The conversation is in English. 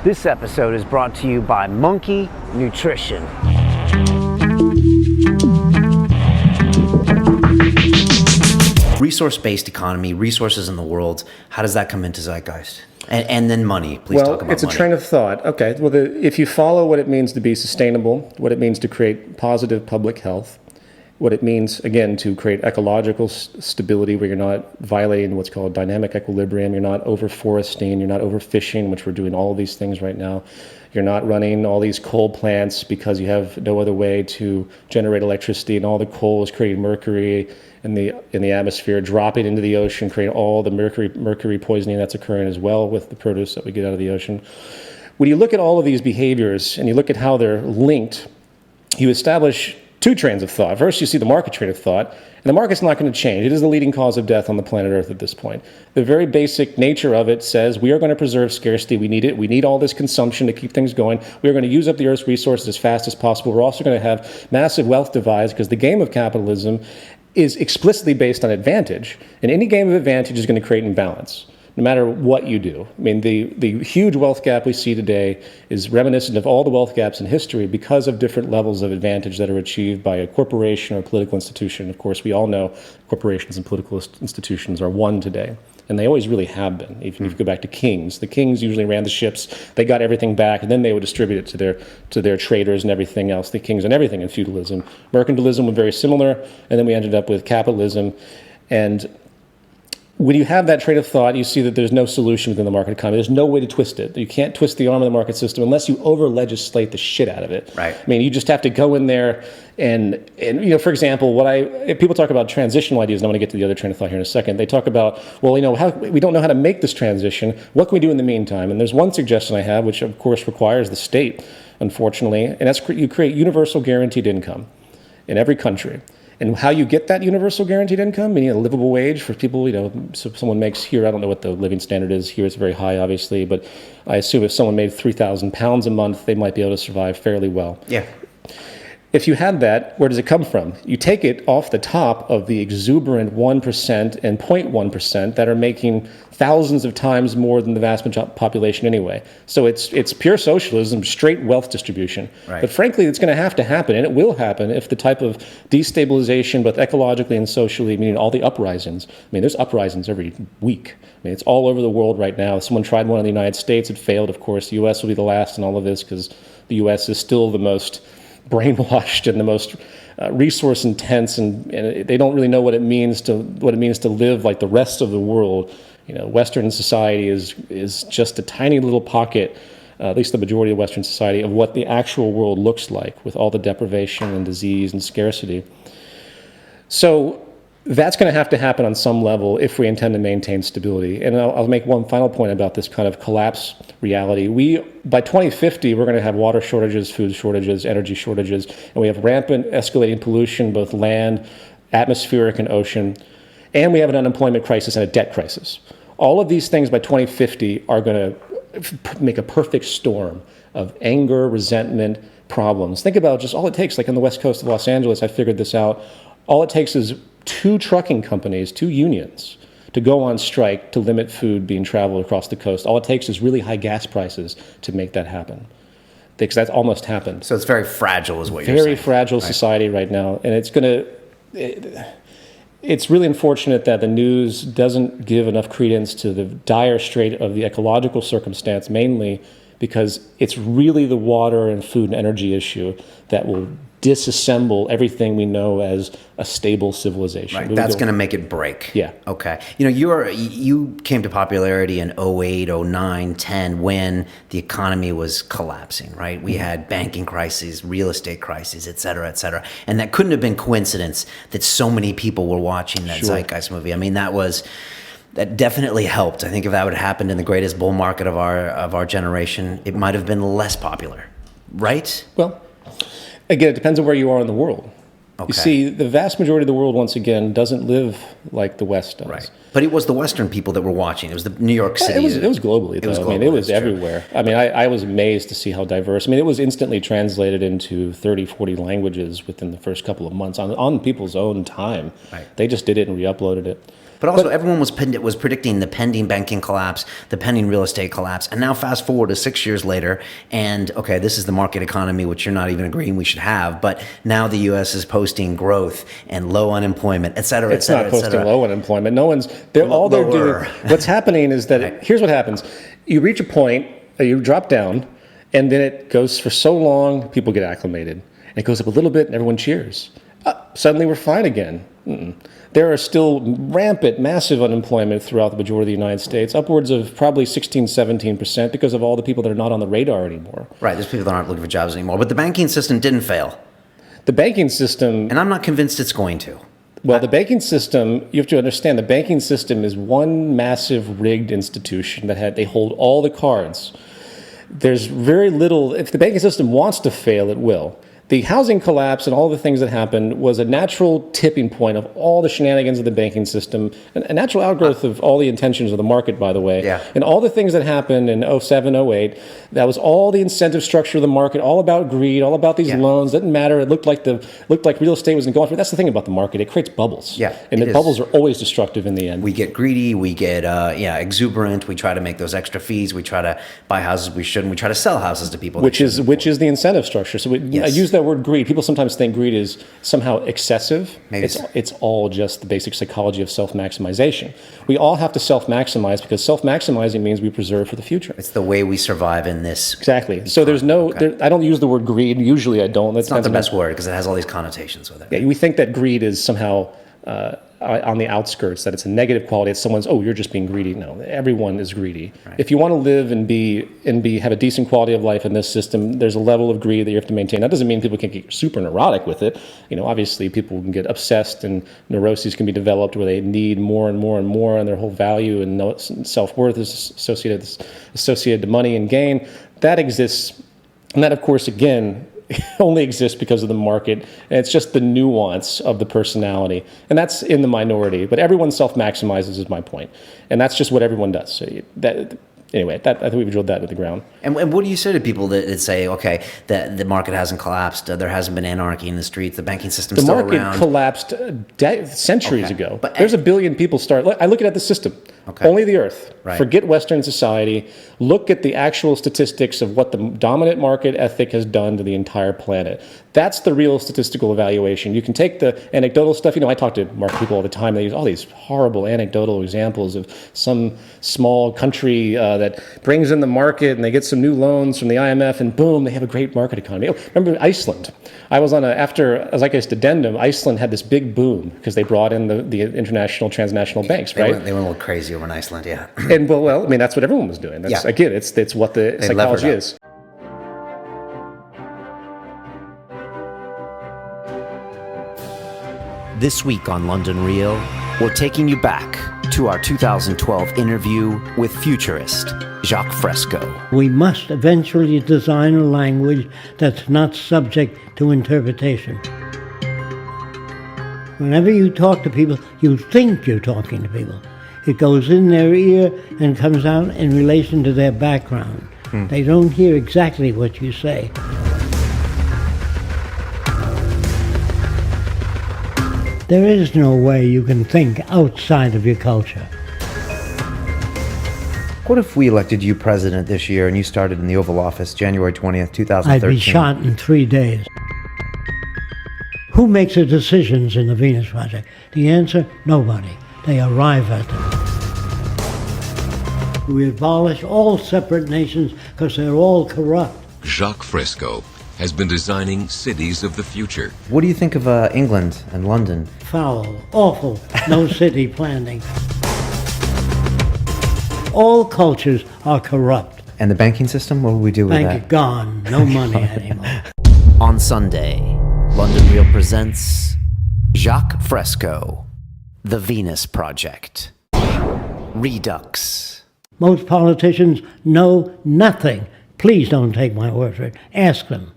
This episode is brought to you by Monkey Nutrition. Resource-based economy, resources in the world, how does that come into Zeitgeist? And then money, please talk about money. Well, it's a train of thought. Okay, well, if you follow what it means to be sustainable, what it means to create positive public health, what it means, again, to create ecological stability where you're not violating what's called dynamic equilibrium, you're not overforesting, you're not overfishing, which we're doing all of these things right now. You're not running all these coal plants because you have no other way to generate electricity, and all the coal is creating mercury in the atmosphere, dropping into the ocean, creating all the mercury poisoning that's occurring as well with the produce that we get out of the ocean. When you look at all of these behaviors and you look at how they're linked, you establish two trains of thought. First, you see the market train of thought, and the market's not going to change. It is the leading cause of death on the planet Earth at this point. The very basic nature of it says we are going to preserve scarcity. We need it. We need all this consumption to keep things going. We are going to use up the Earth's resources as fast as possible. We're also going to have massive wealth divides because the game of capitalism is explicitly based on advantage, and any game of advantage is going to create imbalance, no matter what you do. I mean, the huge wealth gap we see today is reminiscent of all the wealth gaps in history because of different levels of advantage that are achieved by a corporation or a political institution. Of course, we all know corporations and political institutions are one today, and they always really have been. Even if you go back to kings, the kings usually ran the ships, they got everything back, and then they would distribute it to their traders and everything else, the kings and everything in feudalism. Mercantilism was very similar, and then we ended up with capitalism. And when you have that train of thought, you see that there's no solution within the market economy. There's no way to twist it. You can't twist the arm of the market system unless you over-legislate the shit out of it. Right. I mean, you just have to go in there and you know, for example, if people talk about transitional ideas, and I'm going to get to the other train of thought here in a second, they talk about, well, you know, we don't know how to make this transition. What can we do in the meantime? And there's one suggestion I have, which of course requires the state, unfortunately, and that's you create universal guaranteed income in every country. And how you get that universal guaranteed income, meaning a livable wage for people, you know, so if someone makes here, I don't know what the living standard is here, it's very high, obviously, but I assume if someone made 3,000 pounds a month, they might be able to survive fairly well. Yeah. If you had that, where does it come from? You take it off the top of the exuberant 1% and 0.1% that are making thousands of times more than the vast population anyway. So it's pure socialism, straight wealth distribution. Right. But frankly, it's going to happen, and it will happen if the type of destabilization, both ecologically and socially, meaning all the uprisings. I mean, there's uprisings every week. I mean, it's all over the world right now. Someone tried one in the United States. It failed, of course. The U.S. will be the last in all of this because the U.S. is still the most brainwashed and the most resource intense, and they don't really know what it means to live like the rest of the world. You know, Western society is just a tiny little pocket, at least the majority of Western society, of what the actual world looks like with all the deprivation and disease and scarcity. So that's going to happen on some level if we intend to maintain stability. And I'll make one final point about this kind of collapse reality. By 2050, we're going to have water shortages, food shortages, energy shortages, and we have rampant escalating pollution, both land, atmospheric, and ocean. And we have an unemployment crisis and a debt crisis. All of these things by 2050 are going to make a perfect storm of anger, resentment, problems. Think about just all it takes, like on the west coast of Los Angeles, I figured this out. All it takes is 2 trucking companies, 2 unions, to go on strike to limit food being traveled across the coast. All it takes is really high gas prices to make that happen. Because that's almost happened. So it's very fragile is what you're saying. Very fragile society right now. And it's really unfortunate that the news doesn't give enough credence to the dire strait of the ecological circumstance, mainly because it's really the water and food and energy issue that will disassemble everything we know as a stable civilization. Right, that's going to make it break. Yeah. Okay. You know, you came to popularity in 08, 09, 10 when the economy was collapsing, right? We had banking crises, real estate crises, et cetera, et cetera. And that couldn't have been coincidence that so many people were watching that Zeitgeist movie. I mean, that definitely helped. I think if that would have happened in the greatest bull market of our generation, it might have been less popular, right? Well, again, it depends on where you are in the world. Okay. You see, the vast majority of the world, once again, doesn't live like the West does. Right. But it was the Western people that were watching. It was the New York City. It was globally, though. I mean, it was everywhere. I mean, I was amazed to see how diverse. I mean, it was instantly translated into 30, 40 languages within the first couple of months on people's own time. Right. They just did it and re-uploaded it. But also, everyone was predicting the pending banking collapse, the pending real estate collapse, and now fast forward to 6 years later, and okay, this is the market economy, which you're not even agreeing we should have, but now the U.S. is posting growth and low unemployment, et cetera, et cetera, et It's not posting cetera. low unemployment. No one's. All they're doing. What's happening is that here's what happens: you reach a point, you drop down, and then it goes for so long, people get acclimated. And it goes up a little bit, and everyone cheers. Suddenly, we're fine again. There are still rampant, massive unemployment throughout the majority of the United States, upwards of probably 16, 17%, because of all the people that are not on the radar anymore. Right, there's people that aren't looking for jobs anymore. But the banking system didn't fail. The banking system... And I'm not convinced it's going to. Well, the banking system, you have to understand, the banking system is one massive rigged institution that they hold all the cards. There's very little... If the banking system wants to fail, it will. The housing collapse and all the things that happened was a natural tipping point of all the shenanigans of the banking system, a natural outgrowth of all the intentions of the market, by the way. Yeah. And all the things that happened in 07, 08, that was all the incentive structure of the market, all about greed, all about these loans. Didn't matter. It looked like real estate was going to go on. That's the thing about the market. It creates bubbles. Yeah, and the bubbles are always destructive in the end. We get greedy. We get exuberant. We try to make those extra fees. We try to buy houses we shouldn't. We try to sell houses to people. Which is the incentive structure. So I use that word greed. People sometimes think greed is somehow excessive. Maybe it's all just the basic psychology of self-maximization. We all have to self-maximize because self-maximizing means we preserve for the future. It's the way we survive in this. Exactly. So there's no, I don't use the word greed. Usually I don't. It's not the best word because it has all these connotations with it. Yeah, we think that greed is somehow on the outskirts, that it's a negative quality. It's someone's, you're just being greedy. No, everyone is greedy. Right. If you want to live and have a decent quality of life in this system, there's a level of greed that you have to maintain. That doesn't mean people can get super neurotic with it. Obviously people can get obsessed and neuroses can be developed where they need more and more and more, and their whole value and self-worth is associated to money and gain. That exists. And that, of course, again, only exists because of the market, and it's just the nuance of the personality, and that's in the minority. But everyone self-maximizes, is my point, and that's just what everyone does. So I think we've drilled that into the ground. And what do you say to people that say, okay, the market hasn't collapsed, there hasn't been anarchy in the streets, the banking system's still around? The market collapsed centuries ago. But there's a billion people I look at the system. Okay. Only the Earth. Right. Forget Western society. Look at the actual statistics of what the dominant market ethic has done to the entire planet. That's the real statistical evaluation. You can take the anecdotal stuff. I talk to market people all the time. They use all these horrible anecdotal examples of some small country that brings in the market and they get some new loans from the IMF and boom, they have a great market economy. Remember Iceland? I was after Zeitgeist Addendum, Iceland had this big boom because they brought in the international transnational banks, right? They went a little crazy over in Iceland, yeah. And that's what everyone was doing. Again, it's what the psychology is. This week on London Real, we're taking you back to our 2012 interview with futurist Jacques Fresco. We must eventually design a language that's not subject to interpretation. Whenever you talk to people, you think you're talking to people. It goes in their ear and comes out in relation to their background. They don't hear exactly what you say. There is no way you can think outside of your culture. What if we elected you president this year and you started in the Oval Office January 20th, 2013? I'd be shot in 3 days. Who makes the decisions in the Venus Project? The answer, nobody. They arrive at them. We abolish all separate nations because they're all corrupt. Jacques Fresco has been designing cities of the future. What do you think of England and London? Foul, awful, no city planning. All cultures are corrupt. And the banking system, what will we do with that? Bank gone, no money anymore. On Sunday, London Real presents Jacques Fresco, The Venus Project, Redux. Most politicians know nothing. Please don't take my word for it. Ask them.